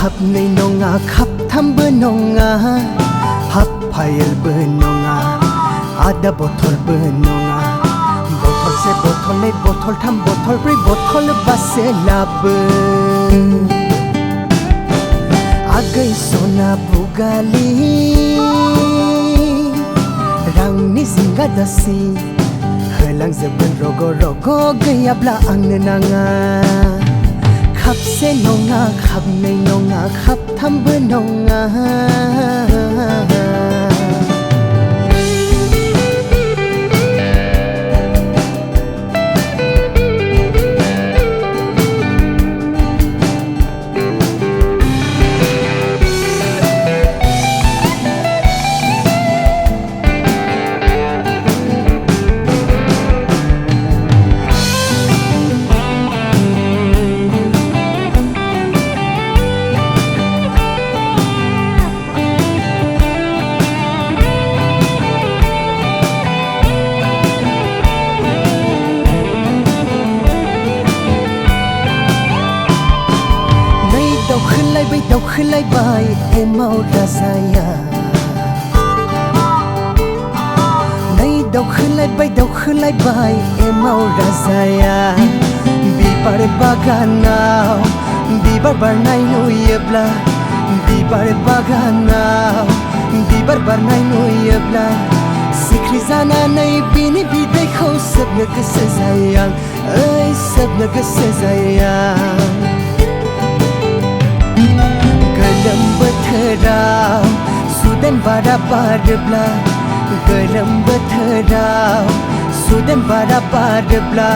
खाबनै नङा खाबथामबो नङा हाफ फाइलबो नङा आधा बथलबो नङा बथलसे बथलनै बथलथाम बथलब्रै बथल बासे लाबो आगै सना बुगालि रांनि जिंगा दासि होलांजोबगोन रग' रग' गैयाब्ला आंनो नाङा खाबसे नङा खाबनै नङा खाबथामबो नङा दावखोलायबाय एमाव राजाया नै दावखोलायबाय एमाव राजाया बिबार बागानाव बिबार बारनाय नुयोब्ला बिबार बागानाव बिबार बारनाय नुयोब्ला सिख्रि जानानै बिनि बिदैखौ सोबनो गोसो जायो आं ओइ सोबनो गोसो जायो आं गोलोम बोथोराव सुदेम बारा बारोब्ला गोलोम बोथोराव सुदेम बारा बारोब्ला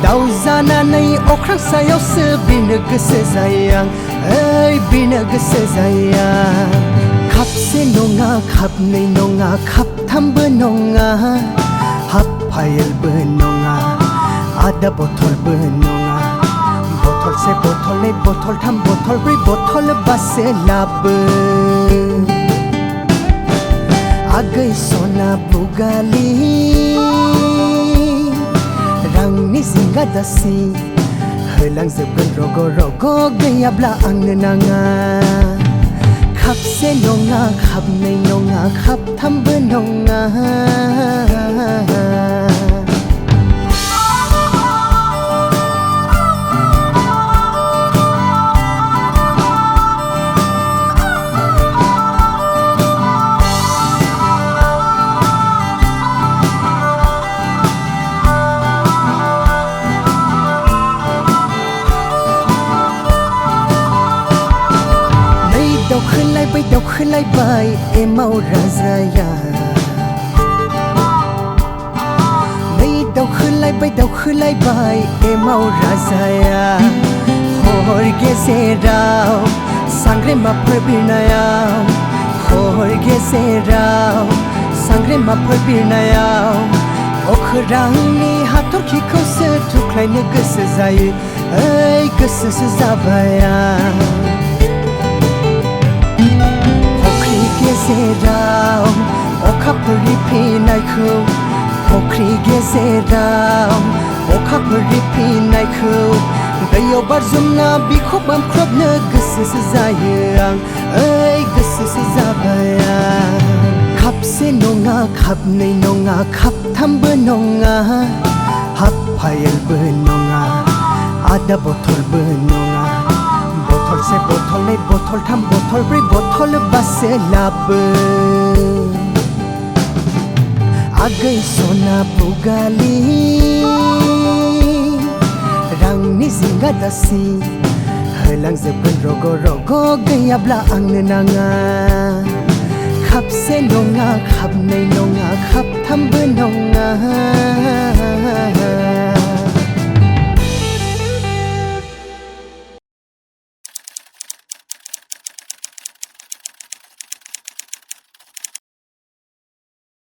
दाउ जानानै अख्रां सायावसो बिरनो गोसो जायो आं ओइ बिरनो गोसो जायो आं खाबसे नङा खाबनै नङा खाबथामबो नङा हाफ फाइलबो नङा आधा बथलबो नङा बथलसे बथलनै बथलथाम बथलब्रै बथल बासे लाबो आगै सना बुगालि रांनि जिंगा दासि होलांजोबगोन रग' रग' गैयाब्ला आंनो नाङा खाबसे नङा खाबनै नङा खाबथामबो नङा दावखोलायबाय एमाव राजाया नै दावखोलायबाय एमाव राजाया हर गेजेराव सांग्रेमाफोर बिरनायाव हर गेजेराव सांग्रेमाफोर बिरनायाव अख्रांनि हाथरखिखौसो थुख्लायनो गोसो जायो ओइ गोसोसो जाबाय आं गेजेराव अखाफोर रिफिनायखौ फख्रि गेजेराव अखाफोर रिफिनायखौ दैयाव बारजुमना बिखौ बामख्रबनो गोसोसो जायो आं ओइ गोसोसो जाबाय आं खाबसे नङा खाबनै नङा खाबथामबो नङा हाफ फाइलबो नङा आधा बथलबो नङा बथलसे बथलनै बथलथाम बथलब्रै बथल बासे लाबो आगै सना बुगालि रांनि जिंगा दासि होलांजोबगोन रग' रग' गैयाब्ला आंनो नाङा खाबसे नङा खाबनै नङा